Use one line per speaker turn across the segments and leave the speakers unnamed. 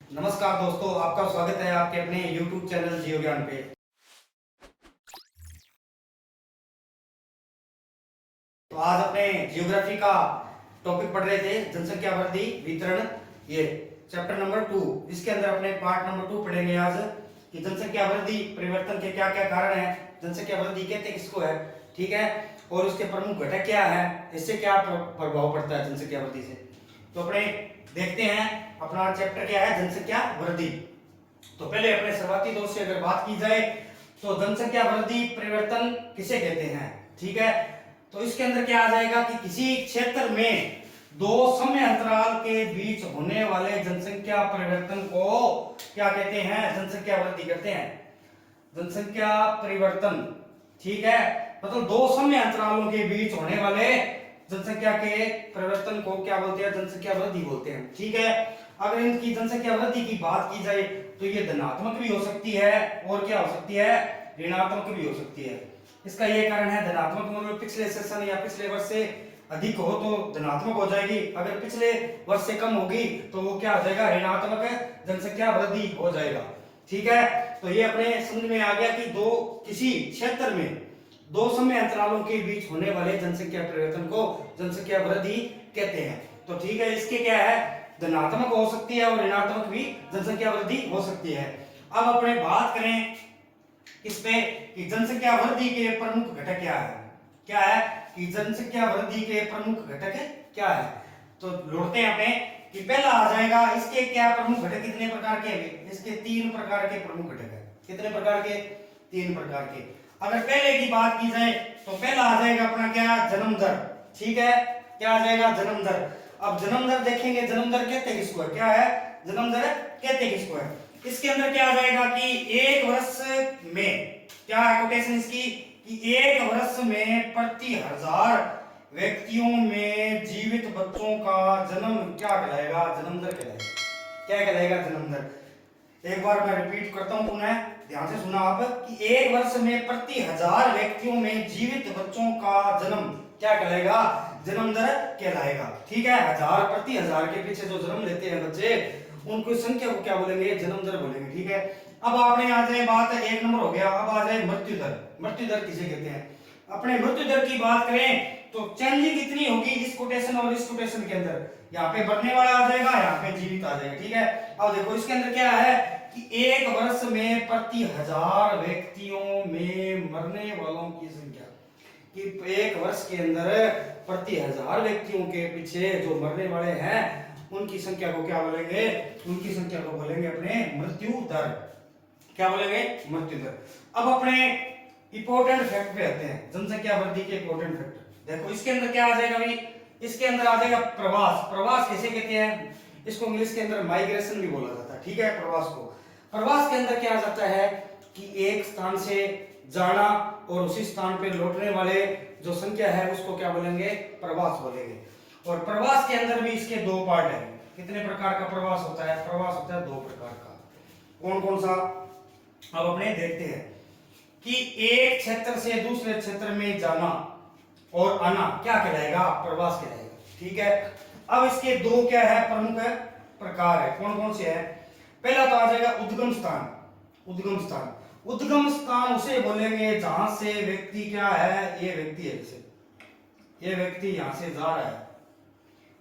नमस्कार दोस्तों, आपका स्वागत है आपके अपने YouTube चैनल जीव ज्ञान पे। तो आज अपने जियोग्राफी का टॉपिक पढ़ रहे थे, जनसंख्या वृद्धि वितरण, ये चैप्टर नंबर 2। इसके अंदर अपने पार्ट नंबर 2 पढ़ेंगे आज कि जनसंख्या वृद्धि परिवर्तन के क्या क्या कारण है, जनसंख्या वृद्धि कहते किसको है, ठीक है, और उसके प्रमुख घटक क्या है, इससे क्या प्रभाव पड़ता है जनसंख्या वृद्धि से। तो अपने देखते हैं अपना चैप्टर क्या है, जनसंख्या वृद्धि। तो पहले अपने शुरुआती दौर से अगर बात की जाए तो जनसंख्या वृद्धि परिवर्तन किसे कहते हैं, ठीक है। तो इसके अंदर क्या आ जाएगा कि किसी क्षेत्र में दो समय अंतराल के बीच होने वाले जनसंख्या परिवर्तन को क्या कहते हैं, जनसंख्या वृद्धि कहते हैं, जनसंख्या परिवर्तन, ठीक है। मतलब दो समय अंतरालों के बीच होने वाले जनसंख्या के परिवर्तन को क्या बोलते हैं, जनसंख्या वृद्धि बोलते हैं, ठीक है। अगर इनकी जनसंख्या वृद्धि की बात की जाए तो ये धनात्मक भी हो सकती है और क्या हो सकती है, ऋणात्मक भी हो सकती है। इसका ये कारण है, धनात्मक मतलब पिछले सेशन या पिछले वर्ष से अधिक हो तो धनात्मक हो जाएगी, अगर पिछले वर्ष से कम होगी तो वो क्या हो जाएगा, ऋणात्मक जनसंख्या वृद्धि हो जाएगा, ठीक है। तो ये अपने समझ में आ गया कि दो किसी क्षेत्र में दो समय अंतरालों के बीच होने वाले जनसंख्या परिवर्तन को जनसंख्या वृद्धि कहते हैं। तो ठीक है, इसके क्या है, धनात्मक हो सकती है और ऋणात्मक भी जनसंख्या वृद्धि हो सकती है। अब अपने बात करें इस पे कि जनसंख्या वृद्धि के प्रमुख घटक क्या है कि जनसंख्या वृद्धि के प्रमुख घटक क्या है। तो लौटते हैं अपने कि पहला आ जाएगा, इसके क्या प्रमुख घटक कितने प्रकार के हैं, इसके 3 प्रकार के प्रमुख घटक है। कितने प्रकार के, 3 प्रकार के। अगर पहले की बात की जाए तो पहला आ जाएगा अपना क्या, जन्म दर, ठीक है, क्या आ जाएगा, जन्म दर। अब जन्म दर देखेंगे, जन्म दर कहते किसको है, क्या है, जन्म दर कहते किसको है। इसके अंदर क्या आ जाएगा कि एक वर्ष में क्या है कोटेशन इसकी, कि एक वर्ष में प्रति 1000 व्यक्तियों में जीवित बच्चों का जन्म क्या कहलाएगा, जन्म दर कहलाएगा। क्या कहलाएगा, जन्म दर। एक बार मैं रिपीट करता हूं, पुनः ध्यान से सुना आप, कि एक वर्ष में प्रति 1000 व्यक्तियों में जीवित बच्चों का जन्म क्या कहलाएगा, जन्म दर कहलाएगा, ठीक है। 1000 प्रति 1000 के पीछे जो जन्म लेते हैं बच्चे, उनकी संख्या को क्या बोलेंगे, जन्म दर बोलेंगे, ठीक है। अब आपने आ जाए बात, 1 नंबर हो गया। अब आ जाए मृत्यु दर। मृत्यु दर किसे कहते हैं। अपने मृत्यु दर की बात करें तो चेंजिंग कितनी होगी इस कोटेशन और इस कोटेशन के अंदर, यहाँ पे बढ़ने वाला आ जाएगा, यहाँ पे जीवित आ जाएगा, ठीक है। अब देखो इसके अंदर क्या है कि एक वर्ष में प्रति 1000 व्यक्तियों में मरने वालों की संख्या, कि एक वर्ष के अंदर प्रति 1000 व्यक्तियों के पीछे जो मरने वाले हैं उनकी संख्या को क्या बोलेंगे, उनकी संख्या को बोलेंगे अपने मृत्यु दर। क्या बोलेंगे, मृत्यु दर। अब अपने इंपॉर्टेंट फैक्ट पे आते हैं, जनसंख्या वृद्धि के इंपॉर्टेंट फैक्टर। देखो इसके अंदर क्या आ जाएगा भाई, इसके अंदर आ जाएगा प्रवास। प्रवास किसे कहते हैं, इसको इंग्लिश के अंदर माइग्रेशन भी बोला जाता है, ठीक है। प्रवास को, प्रवास के अंदर क्या आ जाता है कि एक स्थान से जाना और उसी स्थान पे लौटने वाले जो संख्या है उसको क्या बोलेंगे, प्रवास बोलेंगे। और प्रवास के अंदर भी इसके 2 पार्ट है। कितने प्रकार का प्रवास होता है, प्रवास होता है 2 प्रकार का। कौन कौन सा, अब अपने देखते हैं कि एक क्षेत्र से दूसरे क्षेत्र में जाना और आना क्या कहलाएगा, प्रवास कहलाएगा, ठीक है। अब इसके 2 क्या है, प्रमुख प्रकार है। कौन कौन से है, पहला तो आ जाएगा उद्गम स्थान। उद्गम स्थान, उद्गम स्थान उसे बोलेंगे जहां से व्यक्ति क्या है, ये व्यक्ति है, जैसे ये व्यक्ति यहां से जा रहा है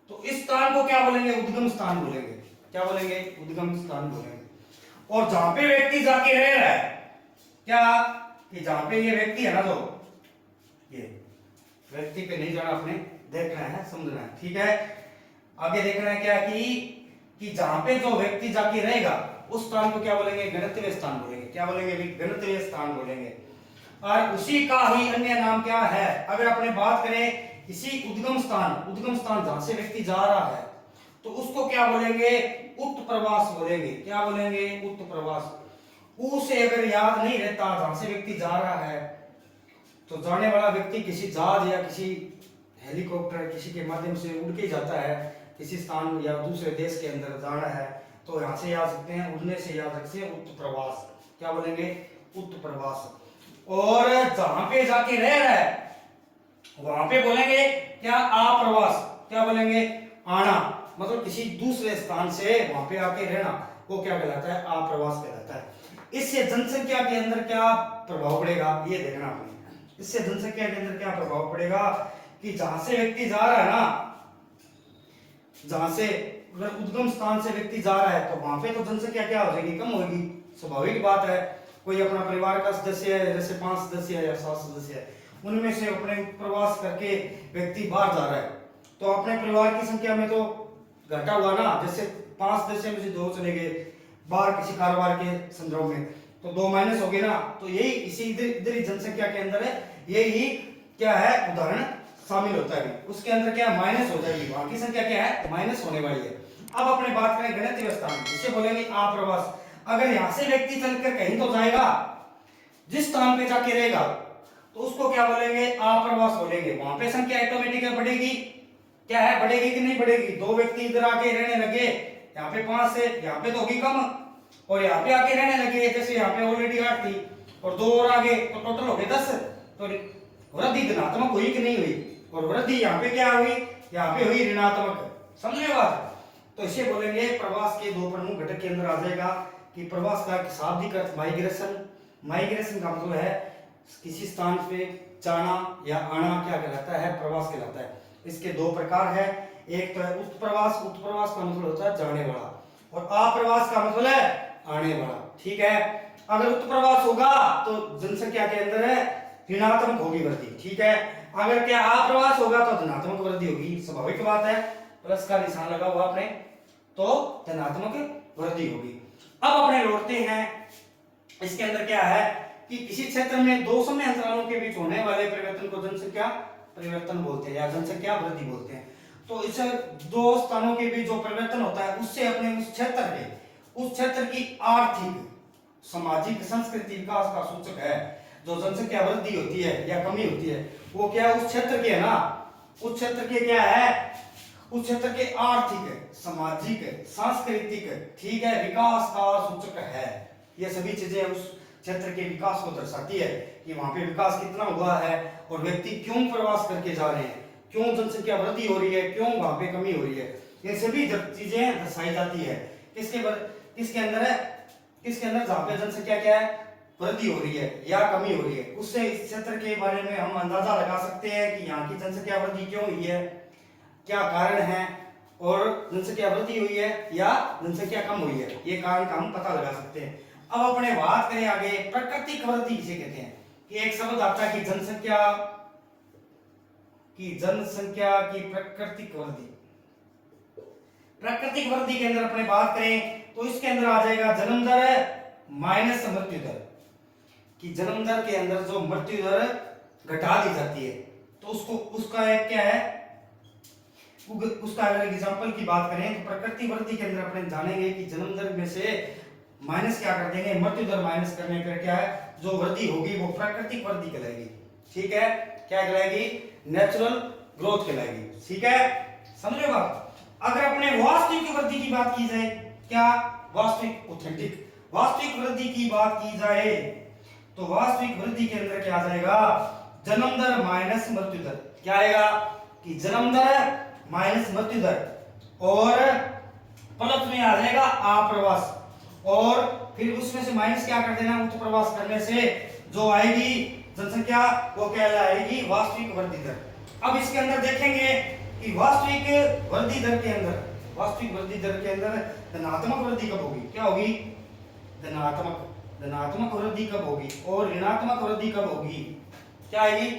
तो इस स्थान को क्या बोलेंगे, उद्गम स्थान बोलेंगे। क्या बोलेंगे, उद्गम स्थान बोलेंगे। और जहां पे व्यक्ति जाके रह रहा है, क्या कि जहां पे ये व्यक्ति है ना, जो ये व्यक्ति पे नहीं जाना, अपने देखना है, समझना है, ठीक है। आगे देखना है क्या कि जहां पे जो व्यक्ति जाके रहेगा उस स्थान को क्या बोलेंगे, गंतव्य स्थान बोलेंगे। क्या बोलेंगे, गंतव्य स्थान बोलेंगे। और उसी का ही अन्य नाम क्या है, अगर अपने बात करें इसी उद्गम स्थान, उद्गम स्थान जहां से व्यक्ति जा रहा है तो उसको क्या बोलेंगे, उत्प्रवास बोलेंगे। क्या बोलेंगे, उत्प्रवास। उसे अगर याद नहीं रहता जहां से व्यक्ति जा रहा है तो जाने वाला व्यक्ति किसी जहाज या किसी हेलीकॉप्टर किसी के माध्यम से उड़ के जाता है, किसी स्थान या दूसरे देश के अंदर जाना है तो यहाँ से याद सकते हैं, उड़ने से याद सकते हैं, उत्प्रवास। क्या बोलेंगे, उत्प्रवास। और जहां पे जाके रह रहा है वहां पे बोलेंगे क्या, आप्रवास। क्या बोलेंगे, आना, मतलब किसी दूसरे स्थान से वहां पे आके रहना, वो क्या कहलाता है, आप्रवास कहलाता है। इससे जनसंख्या के अंदर क्या प्रभाव पड़ेगा ये देखना आपने। इससे जनसंख्या के अंदर क्या प्रभाव पड़ेगा कि जहां से व्यक्ति जा रहा है ना, जहां से अगर उद्गम स्थान से व्यक्ति जा रहा है तो वहां पे तो जनसंख्या क्या हो जाएगी, कम होगी, स्वाभाविक बात है। कोई अपना परिवार का सदस्य है, जैसे 5 सदस्य है या 7 सदस्य है, उनमें से अपने प्रवास करके व्यक्ति बाहर जा रहा है, तो अपने परिवार की संख्या में तो घटा हुआ ना। जैसे 5 सदस्य में से 2 चले गए बाहर किसी कारोबार के संदर्भ में, तो 2 माइनस हो गए ना। तो यही इसी इधर ही जनसंख्या के अंदर है, यही क्या है उदाहरण शामिल होता है। उसके अंदर क्या माइनस हो जाएगी, वहां की संख्या क्या है माइनस होने वाली है। अब अपने बात करें गणितीय स्थान, इसे बोलेंगे आप्रवास। अगर यहां से व्यक्ति चलकर कहीं तो जाएगा, जिस स्थान पे जाके रहेगा, तो उसको क्या बोलेंगे, आप्रवास बोलेंगे। वहां पे संख्या ऑटोमेटिक बढ़ेगी, क्या है बढ़ेगी कि नहीं बढ़ेगी। 2 व्यक्ति इधर आके रहने लगे, यहाँ पे 5 है, यहाँ पे तो होगी कम, और यहाँ पे आके रहने लगे, जैसे यहाँ पे ऑलरेडी 8 थी और 2 और आगे, तो टोटल हो गए 10। तो वृद्धि धनात्मक हुई कि नहीं हुई, और वृद्धि यहाँ पे क्या हुई, यहाँ पे हुई ऋणात्मक। समझे बात। तो इसे बोलेंगे प्रवास के 2 प्रमुख घटक के अंदर आ जाएगा कि प्रवास का शाब्दिक अर्थ माइग्रेशन। माइग्रेशन का मतलब है किसी स्थान पे जाना या आना, क्या कहलाता है, प्रवास कहलाता है। इसके 2 प्रकार है, एक तो है उत्प्रवास। उत्प्रवास का मतलब होता है जाने वाला, और अप्रवास का मतलब है आने वाला। ठीक है, अगर उत्प्रवास होगा तो जनसंख्या के अंदर है ऋणात्मक होगी वृद्धि। ठीक है, अगर क्या अप्रवास होगा तो धनात्मक वृद्धि होगी, स्वाभाविक बात है। प्लस का निशान लगा हुआ आपने, तो धनात्मक वृद्धि होगी। अब अपने लौटते हैं, इसके अंदर क्या है कि किसी क्षेत्र में 2 समय अंतरालों के बीच होने वाले परिवर्तन को जनसंख्या परिवर्तन बोलते हैं या जनसंख्या वृद्धि बोलते हैं। तो इस 2 स्थानों के बीच जो परिवर्तन होता है, उससे अपने उस क्षेत्र की आर्थिक, सामाजिक, संस्कृति विकास का सूचक है। जो जनसंख्या वृद्धि होती है या कमी होती है, वो क्या उस क्षेत्र के है ना, उस क्षेत्र के क्या है, उस क्षेत्र के आर्थिक, सामाजिक, सांस्कृतिक, ठीक है, विकास का सूचक है। ये सभी चीजें उस क्षेत्र के विकास को दर्शाती है कि वहां पे विकास कितना हुआ है और व्यक्ति क्यों प्रवास करके जा रहे हैं, क्यों जनसंख्या वृद्धि हो रही है, क्यों वहां पे कमी हो रही है। ये सभी चीजें दर्शाई जाती है किसके अंदर है, किसके अंदर, जहां पे जनसंख्या क्या है वृद्धि हो रही है या कमी हो रही है। उससे इस क्षेत्र के बारे में हम अंदाजा लगा सकते हैं कि यहाँ की जनसंख्या वृद्धि क्यों हुई है, क्या कारण है, और जनसंख्या वृद्धि हुई है या जनसंख्या कम हुई है, ये कारण का हम पता लगा सकते हैं। अब अपने बात करें आगे, प्राकृतिक वृद्धि किसे कहते हैं, कि एक शब्द आता है कि जनसंख्या की प्राकृतिक वृद्धि। प्राकृतिक वृद्धि के अंदर अपने बात करें तो इसके अंदर आ जाएगा जन्म दर माइनस मृत्यु दर, कि जन्म दर के अंदर जो मृत्यु दर घटा दी जाती है, तो उसका एक क्या है, उसका अगर एग्जांपल की बात करें तो प्रकृति वृद्धि के अंदर अपने जानेंगे कि जन्म दर में से माइनस क्या कर देंगे, मृत्यु दर माइनस करने पर क्या है, जो वृद्धि होगी वो प्राकृतिक वृद्धि कहलाएगी। ठीक है, क्या कहलाएगी, नेचुरल ग्रोथ कहलाएगी। ठीक है, समझे बात। अगर अपने वास्तविक वृद्धि की बात की जाए, क्या वास्तविक ऑथेंटिक वास्तविक वृद्धि की बात की जाए, तो वास्तविक वृद्धि के अंदर क्या आ जाएगा, जन्म दर माइनस मृत्यु दर। क्या आएगा कि जन्म दर माइनस मृत्यु दर, और प्लस में आ जाएगा आप्रवास, और फिर उसमें से माइनस क्या कर देना, उत्प्रवास करने से जो आएगी जनसंख्या वो कहलाएगी वास्तविक वृद्धि दर। अब इसके अंदर देखेंगे कि वास्तविक वृद्धि दर के अंदर धनात्मक वृद्धि कब होगी, क्या होगी, धनात्मक वृद्धि कब होगी, और ऋणात्मक वृद्धि कब होगी, क्या आएगी,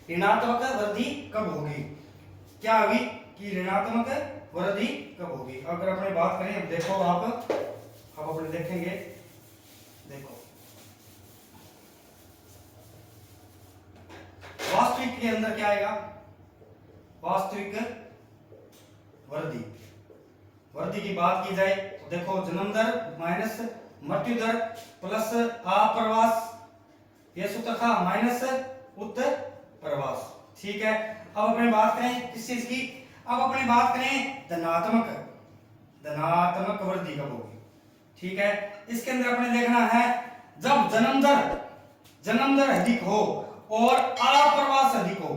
ऋणात्मक वृद्धि कब होगी, क्या होगी कि ऋणात्मक वृद्धि कब होगी। अगर अपने बात करें, अब देखो आप अपने देखेंगे, देखो वास्तविक के अंदर क्या आएगा, वास्तविक वृद्धि की बात की जाए तो देखो जन्म दर माइनस मृत्यु दर प्लस अप्रवास, यह सूत्र था, माइनस उत्प्रवास। ठीक है, अब अपने बात करें किस चीज की, अब अपने बात करें धनात्मक वृद्धि कब होगी। ठीक है, इसके अंदर अपने देखना है जब जन्म दर अधिक हो और अप्रवास अधिक हो,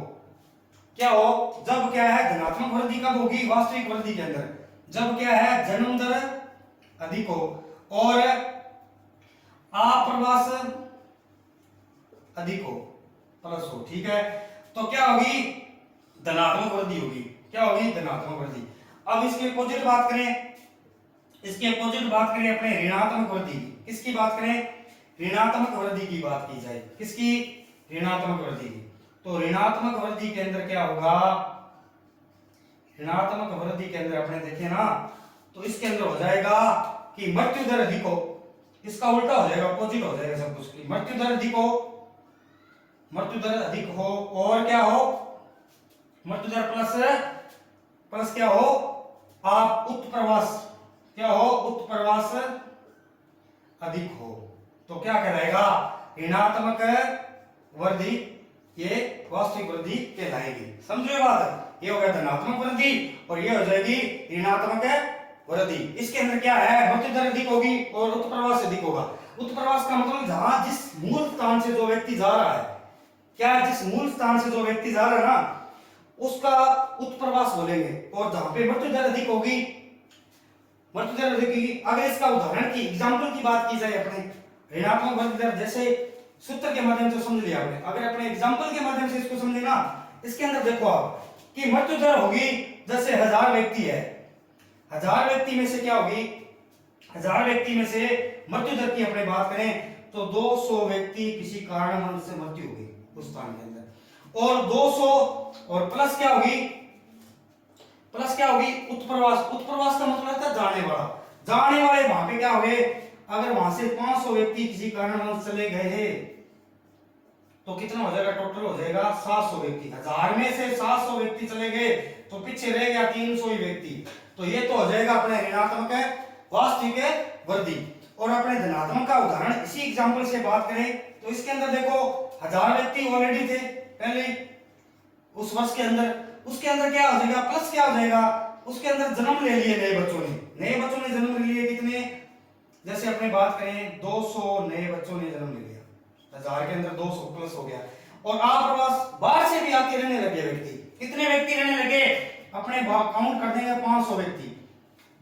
क्या हो, जब क्या है धनात्मक वृद्धि कब होगी, वास्तविक वृद्धि के अंदर, जब क्या है जन्म दर अधिक हो और अप्रवास अधिक हो, प्लस हो, ठीक है। तो क्या होगी, धनात्मक वृद्धि होगी। क्या होगी, धनात्मक वृद्धि। अब इसके अपोजिट बात करें, इसके अपोजिट बात करें अपने ऋणात्मक वृद्धि। किसकी बात करें, ऋणात्मक वृद्धि की बात की जाए। किसकी, ऋणात्मक वृद्धि की। तो ऋणात्मक वृद्धि के अंदर क्या होगा, ऋणात्मक वृद्धि के अंदर अपने देखें ना, तो इसके अंदर हो जाएगा कि मृत्यु दर अधिक हो, इसका उल्टा हो जाएगा, अपोजिट हो जाएगा सब कुछ की। मृत्यु दर अधिक हो, मृत्यु दर अधिक हो, और क्या हो, मृत्यु दर प्लस क्या हो, आप उत्प्रवास, क्या हो, उत्प्रवास अधिक हो। तो क्या कहलाएगा, ऋणात्मक वृद्धि, ये वास्तविक वृद्धि कहलाएगी। समझो बात, ये हो गया धनात्मक वृद्धि और ये हो जाएगी ऋणात्मक वृद्धि। इसके अंदर क्या है, मृत्यु दर अधिक होगी और उत्प्रवास अधिक होगा। उत्प्रवास का मतलब जहां जिस मूल स्थान से जो व्यक्ति जा रहा है, क्या जिस मूल स्थान से जो व्यक्ति जा रहा है ना, उसका उत्प्रवास बोलेंगे। और जहां पे मृत्यु दर अधिक होगी, मृत्यु दर अधिक होगी। अगर इसका उदाहरण की, एग्जाम्पल की बात की जाए अपने ऋणात्मक वृद्धि दर, जैसे सूत्र के माध्यम से समझ लिया आपने, अगर अपने एग्जाम्पल के माध्यम से इसको समझे ना, इसके अंदर देखो आप कि मृत्यु दर होगी, जैसे 1000 व्यक्ति है, 1000 व्यक्ति में से क्या होगी, 1000 व्यक्ति में से मृत्यु दर की अपने बात करें तो 200 व्यक्ति किसी कारण से मृत्यु होगी उस स्थान के अंदर। और 200 और प्लस क्या होगी, प्लस क्या होगी, उत्प्रवास। उत्प्रवास का मतलब होता है जाने वाला, जाने वाले वहां पे क्या हो गए, अगर वहां से 500 व्यक्ति किसी कारण चले गए हैं तो कितना हो जाएगा, टोटल हो जाएगा 700 व्यक्ति। 1000 में से 700 व्यक्ति चले गए तो पीछे रह गया 300 ही व्यक्ति। तो ये तो हो जाएगा अपने ऋणात्मक वास्तविक वृद्धि। और अपने धनात्मक का उदाहरण इसी एग्जांपल से बात करें तो इसके अंदर देखो 1000 व्यक्ति ऑलरेडी थे पहले उस वर्ष के अंदर, उसके अंदर क्या हो जाएगा, प्लस क्या हो जाएगा, उसके अंदर जन्म ले लिए नए बच्चों ने, नए बच्चों ने जन्म ले लिए कितने, जैसे अपने बात करें 200 नए बच्चों ने जन्म ले लिया, 1000 के अंदर 200 प्लस हो गया। और अप्रवास बाहर से भी आके रहने लगे व्यक्ति, कितने व्यक्ति रहने लगे, अपने काउंट कर देंगे 500 व्यक्ति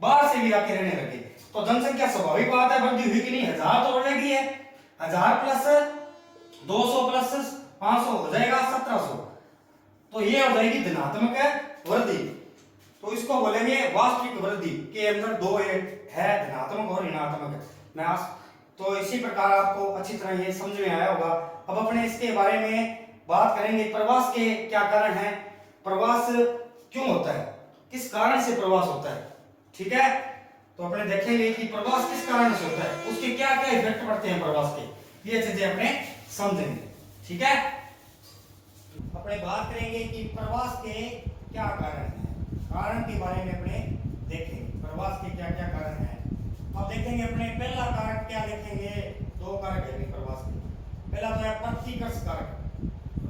बाहर से भी आके रहने लगे। तो जनसंख्या स्वाभाविक बात है वृद्धि हुई कि नहीं, 1000 तो ऑलरेडी है, 1000 प्लस 200 प्लस 500 हो जाएगा 1700। तो ये हो जाएगी धनात्मक वृद्धि। तो इसको बोलेंगे वास्तविक वृद्धि के अंदर दो है, धनात्मक और ऋणात्मक। मैं तो इसी प्रकार आपको अच्छी तरह ये समझ में आया होगा। अब अपने इसके बारे में बात करेंगे, प्रवास के क्या कारण है, प्रवास क्यों होता है, किस कारण से प्रवास होता है, ठीक है। तो अपने देखेंगे कि प्रवास किस कारण से होता है, उसके क्या क्या इफेक्ट पड़ते हैं प्रवास के, ये चीजें अपने समझेंगे, ठीक है। अपने बात करेंगे कि प्रवास के क्या कारण हैं, कारण के बारे में अपने देखेंगे प्रवास के क्या क्या कारण हैं। अब देखेंगे अपने पहला कारक क्या देखेंगे, दो कारक है प्रवास के, पहला तो है प्रतिकर्ष कारक,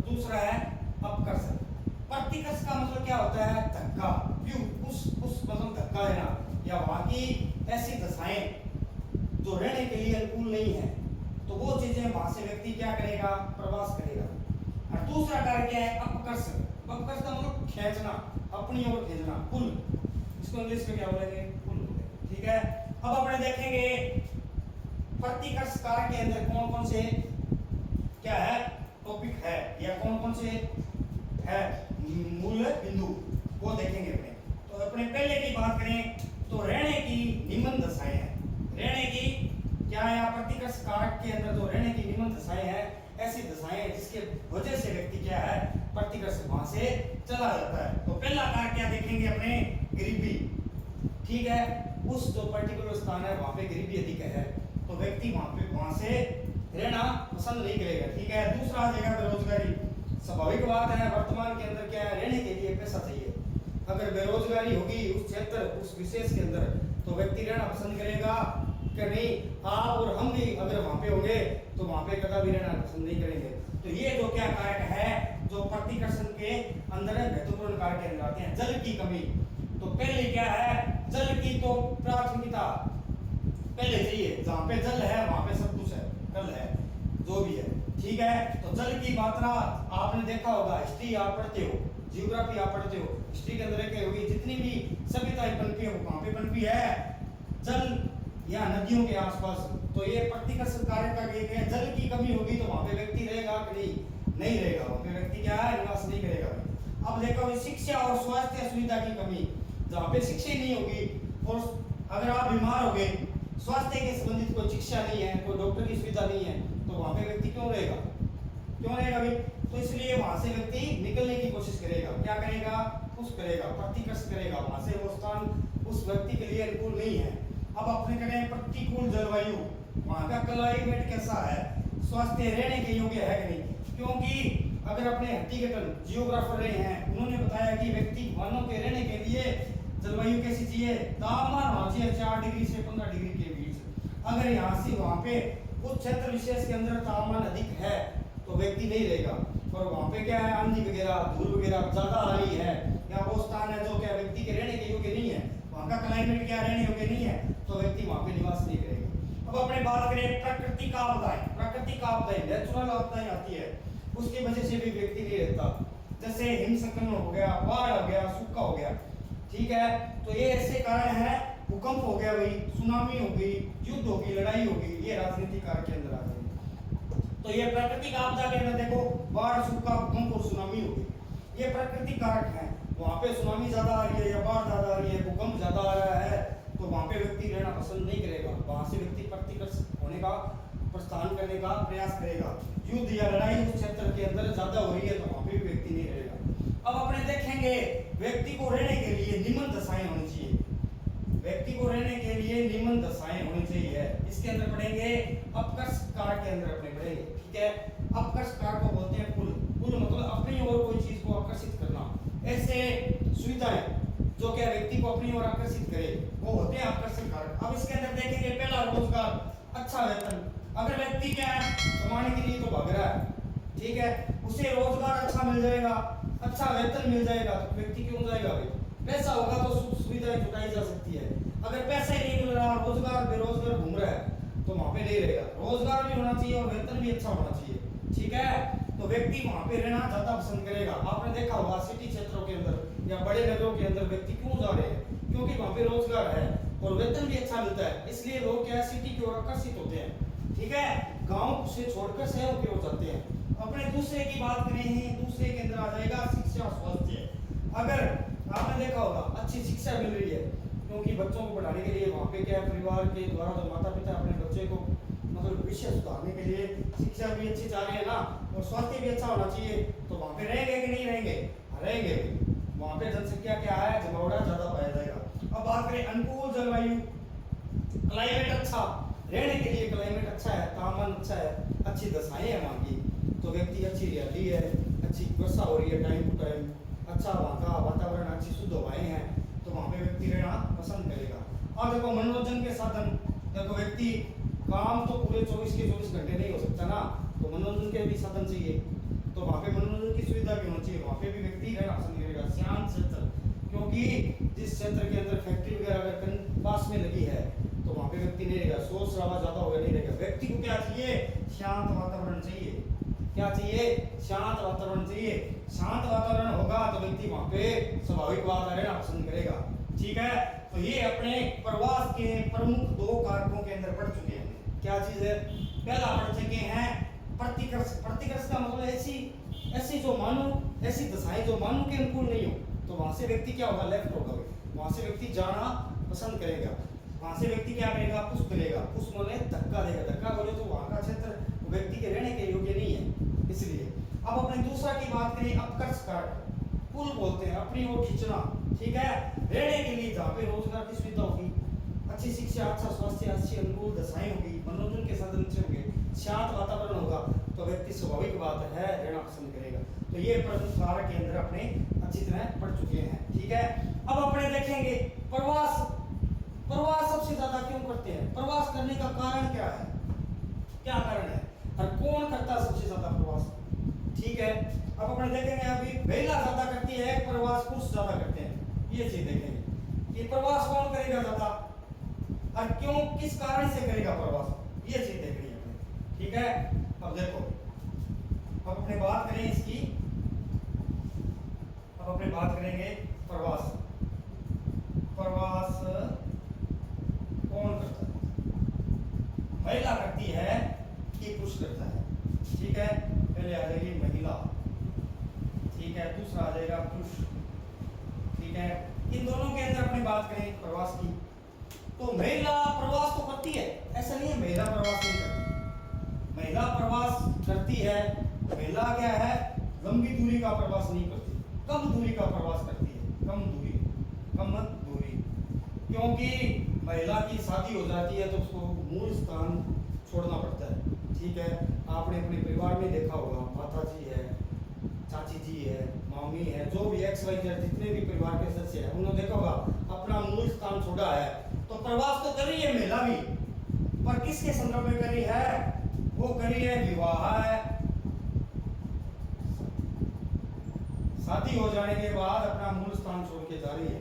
दूसरा है अपकर्ष। प्रतिकर्ष का मतलब क्या होता है, धक्का, उस मतलब धक्का देना या वहां की ऐसी दशाएं जो रहने के लिए अनुकूल नहीं है, तो वो चीजें वहां से व्यक्ति क्या करेगा, प्रवास करेगा। और दूसरा कारक क्या है, अपकर्ष। अपकर्ष का मतलब खींचना, अपनी ओर खींचना, पुल, इसको इंग्लिश में क्या बोलेंगे, पुल, ठीक है। अब अपने देखेंगे प्रतिकर्ष कारक के अंदर कौन कौन से क्या है टॉपिक है या कौन कौन से है मूल बिंदु, वो देखेंगे अपने। तो अपने पहले की बात करें तो रहने की निम्न दशाएं हैं, रहने की क्या है, प्रतिकर्ष कारक के अंदर जो रहने की निम्न दशाएं हैं, ऐसी दशाएं जिसके वजह से व्यक्ति क्या है, प्रतिकर्ष वहां से चला जाता है। तो पहला कारक क्या देखेंगे अपने, गरीबी, ठीक है। उस जो पर्टिकुलर स्थान है वहां पे गरीबी अधिक है तो व्यक्ति वहां से रहना पसंद नहीं करेगा, ठीक है। दूसरा आ जाएगा बेरोजगारी। स्वाभाविक बात है वर्तमान के अंदर क्या है, रहने के लिए पैसा चाहिए। अगर बेरोजगारी होगी उस क्षेत्र उस विशेष के अंदर तो व्यक्ति रहना पसंद करेगा कि नहीं। आप और हम भी अगर वहां पे होंगे तो वहां पे कभी भी रहना पसंद नहीं करेंगे। तो ये जो क्या कारक है जो प्रतिकर्षण के अंदर महत्वपूर्ण कारक के अंदर आते हैं। जल की कमी, तो पहले क्या है, जल की तो प्राथमिकता पहले चाहिए, जहां पे जल है वहां पे सब कुछ है, कल है जो भी है, ठीक है। तो जल की मात्रा आपने देखा होगा, हिस्ट्री आप पढ़ते हो, जियोग्राफी आप पढ़ते हो, हिस्ट्री के अंदर क्या होगी, जितनी भी सभ्यताएं पनपी है वो कहां पे पनपी है, जल या नदियों के आसपास, तो ये प्रतिकर्षण कार्य का एक है। जल की कमी होगी तो वहां पे व्यक्ति रहेगा कि नहीं रहेगा, वहां पे व्यक्ति क्या है, निवास नहीं करेगा। अब देखो शिक्षा और स्वास्थ्य सुविधा की कमी, जहाँ पे शिक्षा ही नहीं होगी और अगर आप बीमार हो गए, स्वास्थ्य के संबंधित कोई शिक्षा नहीं है, कोई डॉक्टर की सुविधा नहीं है, तो वहां पे व्यक्ति क्यों रहेगा भाई। तो इसलिए वहां से व्यक्ति निकलने की कोशिश करेगा, क्या करेगा, पुश करेगा, प्रतिकर्ष करेगा, वहां से वो स्थान उस व्यक्ति के लिए अनुकूल नहीं है। अब अपने करें प्रतिकूल जलवायु, वहां का क्लाइमेट कैसा है, स्वास्थ्य रहने के योग्य है कि नहीं, क्योंकि अगर अपने हट्टीगटन जियोग्राफर रहे हैं, उन्होंने बताया कि व्यक्ति मानव के रहने के लिए जलवायु कैसी चाहिए, तापमान होना चाहिए 4 डिग्री से 15 डिग्री के बीच। अगर यहाँ से वहां पे उस क्षेत्र विशेष के अंदर तापमान अधिक है तो व्यक्ति नहीं रहेगा, और वहां पे क्या है, आंधी वगैरह धूल वगैरह ज्यादा आ रही है, या वो स्थान है जो क्या व्यक्ति के रहने के योग्य नहीं है, वहां का क्लाइमेट क्या रहने योग्य नहीं है, तो व्यक्ति वहां पे निवास नहीं करेगा। अब अपने बात करें प्राकृतिक आपदाएं, प्राकृतिक आपदाएं नेचुरल आपदाएं आती है, उसकी वजह से भी व्यक्ति नहीं रहता, जैसे हिमस्खलन हो गया, बाढ़ हो गया, सूखा हो गया, ठीक है। तो ये ऐसे कारण है, भूकंप हो गया भाई, सुनामी हो गई, युद्ध होगी, लड़ाई होगी, ये राजनीतिक कारक के अंदर आ जाएंगे। तो ये प्राकृतिक आपदा के अंदर देखो, बाढ़, सूखा, भूकंप और सुनामी होगी, ये प्राकृतिक कारक हैं। वहां पे सुनामी ज्यादा आ रही है या बाढ़ ज्यादा आ रही है, भूकंप ज्यादा आ रहा है, तो वहां पे व्यक्ति रहना पसंद नहीं करेगा, वहां से व्यक्ति प्रतिकर्ष होने का, प्रस्थान करने का प्रयास करेगा। युद्ध या लड़ाई उस क्षेत्र के अंदर ज्यादा हो रही है तो वहां पे भी व्यक्ति नहीं रहेगा। अब अपने देखेंगे व्यक्ति को रहने के लिए निम्न दशाएं होनी चाहिए, व्यक्ति को रहने के लिए निम्न दशाएं होनी चाहिए। इसके अंदर पढ़ेंगे अपकर्ष कारक के अंदर अपने पढ़ेंगे, ठीक है। अपकर्ष कारक को बोलते हैं पुल, पुल मतलब अपनी ओर कोई चीज को आकर्षित करना, ऐसे सुविधाएं जो क्या व्यक्ति को अपनी ओर आकर्षित करे, वो होते हैं आकर्षण कारक। अब इसके अंदर देखेंगे पहला रोजगार, अच्छा वेतन। अगर व्यक्ति क्या है, कमाने के लिए तो भाग रहा है, ठीक है, उसे रोजगार अच्छा मिल जाएगा, अच्छा वेतन मिल जाएगा, तो व्यक्ति क्यों जाएगा भाई। पैसा होगा तो सुख सुविधाएं जुटाई जा सकती है, अगर पैसा ही नहीं मिल रहा, रोजगार बेरोजगार घूम रहा है, तो वहां पे नहीं रहेगा। रोजगार भी होना चाहिए और वेतन भी अच्छा होना चाहिए, ठीक है। तो व्यक्ति वहां पे रहना ज्यादा पसंद करेगा। आपने देखा होगा सिटी क्षेत्रों के अंदर या बड़े नगरों के अंदर व्यक्ति क्यों जा रहे हैं, क्योंकि वहां पे रोजगार है और वेतन भी अच्छा मिलता है, इसलिए लोग क्या सिटी की ओर आकर्षित होते हैं, ठीक है। गांव से छोड़कर शहरों की ओर जाते हैं। अपने दूसरे की बात करें, दूसरे के अंदर आ जाएगा शिक्षा स्वास्थ्य। अगर आपने देखा होगा अच्छी शिक्षा मिल रही है, क्योंकि बच्चों को पढ़ाने के लिए वहाँ पे क्या है, परिवार के द्वारा जो माता पिता अपने बच्चे को मतलब विषय सुधारने के लिए शिक्षा भी अच्छी चाह रहे हैं ना, और स्वास्थ्य भी अच्छा होना चाहिए, तो वहाँ पे रहेंगे कि नहीं रहेंगे, रहेंगे। वहाँ पे जनसंख्या क्या है, जमावड़ा ज्यादा पाया जाएगा। अब बात करें अनुकूल जलवायु, क्लाइमेट अच्छा, रहने के लिए क्लाइमेट अच्छा है, तापमान अच्छा है, अच्छी दशाएं है वहाँ की, तो व्यक्ति अच्छी हरियाली है, अच्छी वर्षा हो रही है टाइम टू टाइम, अच्छा वहाँ का वातावरण, अच्छी शुद्ध हवाएं हैं, तो वहाँ पे व्यक्ति रहना पसंद करेगा। और देखो मनोरंजन के साधन, देखो व्यक्ति काम तो पूरे 24 के 24 घंटे नहीं हो सकता ना, तो मनोरंजन के भी साधन चाहिए, तो वहाँ पे मनोरंजन की सुविधा भी होनी चाहिए, वहाँ पे भी व्यक्ति रहना पसंद करेगा। शांत क्षेत्र, क्योंकि जिस क्षेत्र के अंदर फैक्ट्री वगैरह अगर पास में लगी है तो वहाँ पे व्यक्ति नहीं रहेगा, शोर शराबा ज्यादा होगा, नहीं रहेगा। व्यक्ति को क्या चाहिए, शांत वातावरण चाहिए, क्या चाहिए, शांत वातावरण चाहिए। शांत वातावरण होगा तो व्यक्ति वहां पे स्वाभाविक बात रहना पसंद करेगा, ठीक है। तो ये अपने प्रवास के प्रमुख 2 कारकों के अंदर पढ़ चुके हैं। क्या चीज है, पहला पढ़ चुके हैं प्रतिकर्ष। प्रतिकर्ष का मतलब ऐसी जो मानो, ऐसी दशाएं जो मानो के अनुकूल नहीं हो, तो वहां से व्यक्ति क्या होगा, लेफ्ट होगा, वहां से व्यक्ति जाना पसंद करेगा, वहां से व्यक्ति क्या करेगा, पुश करेगा, पुश बोले धक्का देगा, धक्का बोले तो वहां का क्षेत्र व्यक्ति के रहने के योग्य नहीं है, इसलिए। अब अपने दूसरा की बात करें, अपकर्ष कारक, पुल बोलते हैं, अपनी ओर खींचना, ठीक है, रहने के लिए जहाँ पे रोजगार की सुविधा होगी, अच्छी शिक्षा, अच्छा स्वास्थ्य, अच्छी अनुकूल दशाएं होगी, मनोरंजन के साधन अच्छे होंगे, शांत वातावरण होगा, तो व्यक्ति स्वाभाविक बात है रहना पसंद करेगा। तो ये प्रमुख कारक के अंदर अपने अच्छी तरह पढ़ चुके हैं, ठीक है। अब अपने देखेंगे प्रवास। प्रवास सबसे ज्यादा क्यों करते हैं, प्रवास करने का कारण क्या है, क्या कारण है, और कौन करता है सबसे ज्यादा प्रवास, ठीक है। अब अपने देखेंगे अभी महिला ज्यादा करती है प्रवास, पुरुष ज्यादा करते हैं, ये चीज देखेंगे कि प्रवास कौन करेगा ज्यादा और क्यों, किस कारण से करेगा प्रवास, ये चीज देखनी है अपने, ठीक है। अब देखो, अब अपने बात करें इसकी, अब अपने बात करेंगे प्रवास। प्रवास कौन करता है, महिला करती है कि पुरुष करता है। ठीक है, पहले आ जाएगी महिला, ठीक है, दूसरा आ जाएगा पुरुष। ठीक है, इन दोनों के अंदर अपनी बात करें प्रवास की, तो महिला प्रवास तो करती है, ऐसा नहीं है महिला प्रवास नहीं करती। महिला प्रवास करती है। महिला क्या है, लंबी दूरी का प्रवास नहीं करती, कम दूरी का प्रवास करती है। कम दूरी, क्योंकि महिला की शादी हो जाती है तो उसको मूल स्थान छोड़ना पड़ता है। ठीक है, आपने अपने परिवार में देखा होगा, माता जी है, चाची जी है, मामी है, जो भी XYZ जितने भी परिवार के सदस्य हैं, उन्होंने देखा होगा अपना मूल स्थान छोड़ा है, तो प्रवास तो कर रही है महिला भी, पर किसके संदर्भ में कर रही है, वो कर रही है विवाह है, शादी हो जाने के बाद अपना मूल स्थान छोड़ के जा रही है।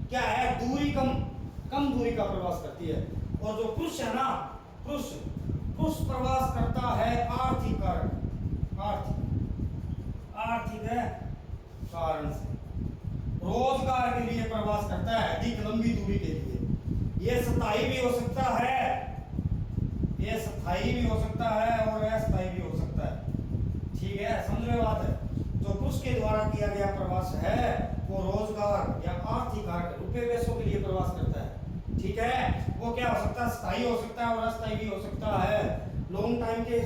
क्या है, दूरी कम दूरी का प्रवास करती है। और जो पुरुष है ना, पुरुष प्रवास करता है आर्थिक है कारण से, रोजगार के लिए प्रवास करता है, अधिक लंबी दूरी के लिए। ये स्थायी भी हो सकता है, ये स्थायी भी हो सकता है और अस्थायी भी हो सकता है। ठीक है, समझ में बात है। जो पुरुष के द्वारा किया गया प्रवास है वो रोजगार या आर्थिक रुपये पैसों के लिए प्रवास करता है। ठीक है, वो क्या हो सकता है, स्थायी हो सकता है और अस्थायी भी हो सकता है। लॉन्ग टाइम के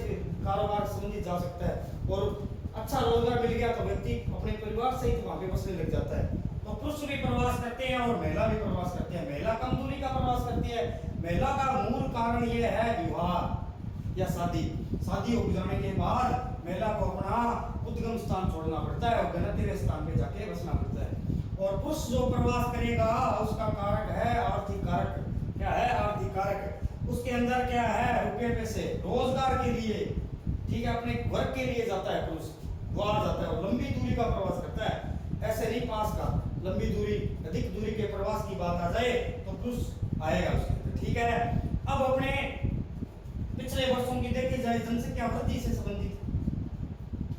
कारोबार संबंधित जा सकता है, और अच्छा रोजगार मिल गया तो व्यक्ति अपने परिवार सहित वहां पे बसने लग जाता है। तो पुरुष भी प्रवास करते हैं और महिला भी प्रवास करते हैं। महिला कम दूरी का प्रवास करती है। महिला का मूल कारण ये है विवाह या शादी हो जाने के बाद महिला को अपना उद्गम स्थान छोड़ना पड़ता है और गंतव्य स्थान पे जाके बसना पड़ता है। और पुरुष जो प्रवास करेगा उसका कारक है आर्थिक कारक। क्या है, आर्थिक कारक। उसके अंदर क्या है, रुपये पैसे, रोजगार के लिए, ठीक है, अपने वर्क के लिए जाता है पुरुष, बाहर जाता है और लंबी दूरी का प्रवास करता है। ऐसे नहीं पास का, लंबी दूरी, अधिक दूरी के प्रवास की बात आ जाए तो पुरुष आएगा उसके। ठीक है, अब अपने पिछले वर्षों की देखी जाए जनसंख्या वृद्धि से संबंधित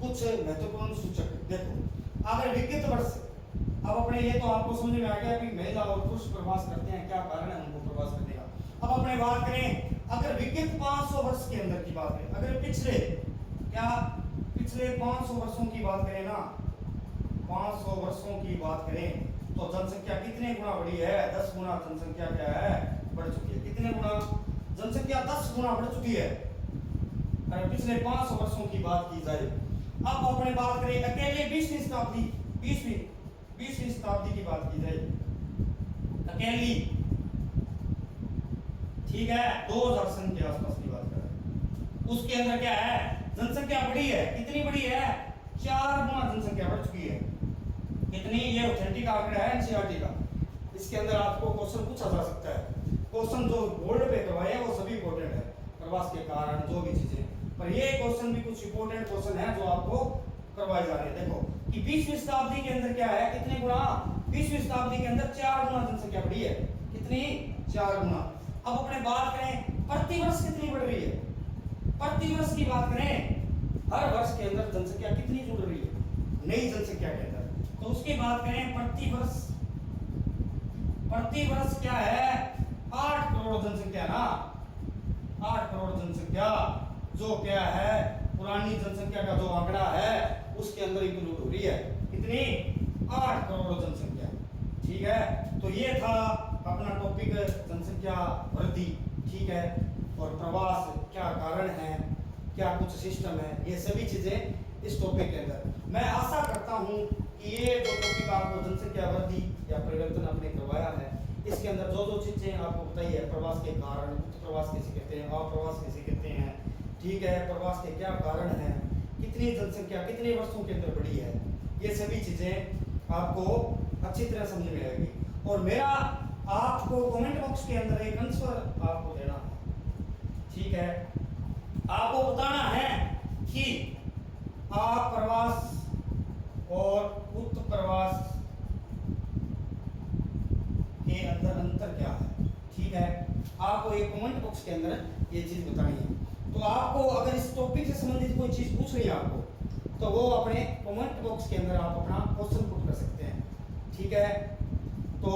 कुछ महत्वपूर्ण सूचक देखो। अगर विगत वर्ष, अब अपने ये तो आपको समझ में आ गया कि महिला और पुरुष प्रवास करते हैं, क्या कारण है उनको प्रवास करने का। अब अपने बात करें, अगर विगत 500 वर्ष के अंदर की बात करें, अगर पिछले 500 वर्षों की बात करें ना, 500 वर्षों की बात करें तो जनसंख्या कितने गुना बढ़ी है, 10 गुना जनसंख्या क्या है, बढ़ चुकी है। कितने गुना जनसंख्या, 10 गुना बढ़ चुकी है अगर पिछले 500 वर्षों की बात की जाए। अब अपने बात करें अकेले 20वीं शताब्दी की बात की जाए, अकेली, ठीक है, 2000 सन के आसपास की बात करें, उसके अंदर क्या है, जनसंख्या बढ़ी है। कितनी बढ़ी है, 4 गुना जनसंख्या बढ़ चुकी है। कितनी, ये ऑथेंटिक आंकड़ा है एनसीईआरटी का। इसके अंदर आपको क्वेश्चन पूछा जा सकता है। क्वेश्चन जो बोर्ड पे करवाए हैं वो सभी इंपॉर्टेंट है, प्रवास के कारण जो भी चीजें, पर ये क्वेश्चन भी कुछ इंपॉर्टेंट क्वेश्चन है जो आपको करवाए जा रहे हैं। देखो कि 20वीं शताब्दी के अंदर क्या है, कितने गुना, 20वीं शताब्दी के अंदर 4 गुना जनसंख्या बढ़ी है। कितनी, 4 गुना। अब अपने बात करें प्रति वर्ष कितनी बढ़ रही है, प्रति वर्ष की बात करें, हर वर्ष के अंदर जनसंख्या कितनी जुड़ रही है नई जनसंख्या के अंदर, तो उसकी बात करें प्रति वर्ष क्या है, 8 करोड़ जनसंख्या ना, 8 करोड़ जनसंख्या, जो क्या है पुरानी जनसंख्या का जो आंकड़ा है उसके अंदर इंक्लूड हो रही है। कितनी, 8 करोड़ जनसंख्या। ठीक है, तो ये था अपना टॉपिक जनसंख्या वृद्धि। ठीक है, और प्रवास क्या कारण है, क्या कुछ सिस्टम है, ये सभी चीजें इस टॉपिक के अंदर। मैं आशा करता हूं कि ये जो टॉपिक आपको जनसंख्या वृद्धि या परिवर्तन आपने करवाया है, इसके अंदर जो चीजें आपको बताई है, प्रवास के कारण, प्रवास कैसे कहते हैं, अप्रवास कैसे कहते हैं, ठीक है, प्रवास के क्या कारण हैं, कितनी जनसंख्या कितने वर्षों के अंदर बढ़ी है, ये सभी चीजें आपको अच्छी तरह समझ में आएगी। और मेरा आपको कमेंट बॉक्स के अंदर एक आंसर आपको देना है। ठीक है, आपको बताना है कि अप्रवास और उत्प्रवास के अंदर अंतर क्या है। ठीक है, आपको एक कमेंट बॉक्स के अंदर ये चीज बतानी है। तो आपको अगर इस टॉपिक से संबंधित कोई चीज पूछ रही है आपको, तो वो अपने कमेंट बॉक्स के अंदर आप अपना क्वेश्चन पुट कर सकते हैं। ठीक है, तो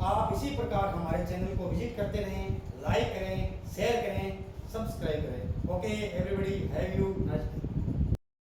आप इसी प्रकार हमारे चैनल को विजिट करते रहें, लाइक करें, शेयर करें सब्सक्राइब करें। Okay everybody, have you